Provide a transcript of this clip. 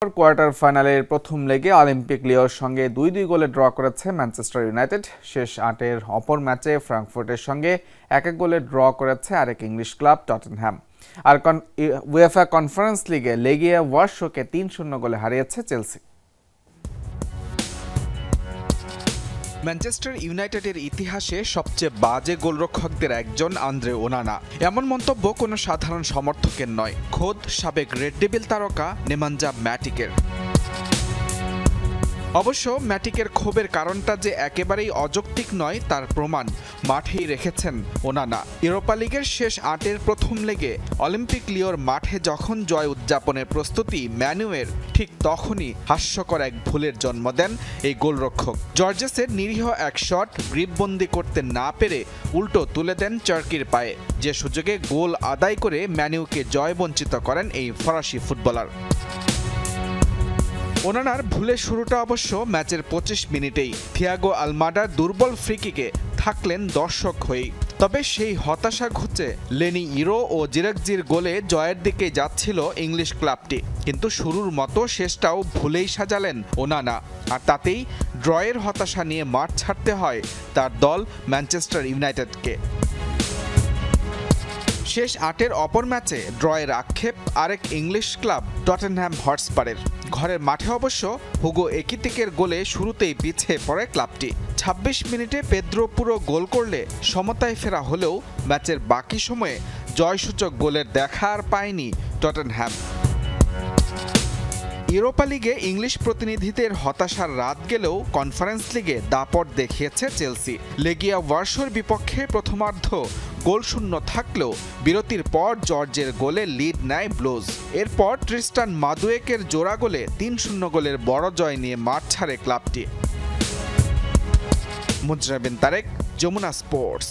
Quarter ফাইনালের প্রথম লেগে অলিম্পিক লিওর সঙ্গে ২-২ গোলে ড্র করেছে ম্যানচেস্টার ইউনাইটেড। শেষ ৮-এর অপর ম্যাচে ফ্রাঙ্কফুর্টের সঙ্গে ১-১ গোলে ড্র করেছে আরেক ইংলিশ ক্লাব টটেনহ্যাম। আর উয়েফা কনফারেন্স লিগে লেগিয়া ওয়ারশোকে ৩-০ গোলে হারিয়েছে চেলসি। ম্যানচেস্টার ইউনাইটেডের ইতিহাসে সবচেয়ে বাজে গোলরক্ষকদের একজন আন্দ্রে ওনানা। এমন মন্তব্য কোনো সাধারণ সমর্থকের নয়, খোদ সাবেক রেড ডেভিল তারকা নেমাঞ্জা ম্যাটিকের। অবশ্য ম্যাটিকের ক্ষোভের কারণটা যে একেবারেই অযৌক্তিক নয় তার প্রমাণ মাঠেই রেখেছেন ওনানা। ইউরোপা লিগের শেষ ৮-এর প্রথম লেগে অলিম্পিক লিওর মাঠে যখন জয় উদযাপনের প্রস্তুতি ম্যানুয়ের, ঠিক তখনই হাস্যকর এক ভুলের জন্ম দেন এই গোলরক্ষক। জর্জেসের নিরীহ এক শট গ্রিপবন্দি করতে না পেরে উল্টো তুলে দেন চার্কির পায়ে, যে সুযোগে গোল আদায় করে ম্যানুকে জয়বঞ্চিত করেন এই ফরাসি ফুটবলার। ওনানার ভুলের শুরুটা অবশ্য ম্যাচের ২৫ মিনিটেই। থিয়াগো আলমাডার দুর্বল ফ্রিকিকে থাকলেন দর্শক হয়েই। তবে সেই হতাশা ঘুচে লেনি ইরো ও জিরাকজির গোলে জয়ের দিকে যাচ্ছিল ইংলিশ ক্লাবটি, কিন্তু শুরুর মতো শেষটাও ভুলেই সাজালেন ওনানা, আর তাতেই ড্রয়ের হতাশা নিয়ে মাঠ ছাড়তে হয় তার দল ম্যানচেস্টার ইউনাইটেডকে। শেষ ৮-এর অপর ম্যাচে ড্রয়ের আক্ষেপ আরেক ইংলিশ ক্লাব টটেনহ্যাম হটস্পারের। ঘরের মাঠে অবশ্য হুগো একিতিকের গোলে শুরুতেই পিছিয়ে পড়ে ক্লাবটি। ২৬ মিনিটে পেদ্রো পুরো গোল করলে সমতায় ফেরা হলেও ম্যাচের বাকি সময়ে জয়সূচক গোলের দেখা আর পায়নি টটেনহ্যাম। ইউরোপা লিগে ইংলিশ প্রতিনিধিদের হতাশার রাত গেলেও কনফারেন্স লিগে দাপট দেখিয়েছে চেলসি। লেগিয়া ওয়ারশোর বিপক্ষে প্রথমার্ধ গোলশূন্য থাকলেও বিরতির পর জর্জের গোলে লিড নেয় ব্লুজ। এরপর ট্রিস্টান মাদুয়েকের জোড়া গোলে ৩-০ গোলের বড় জয় নিয়ে মাঠ ছাড়ে ক্লাবটি। মুজরাবিন তারেক, যমুনা স্পোর্টস।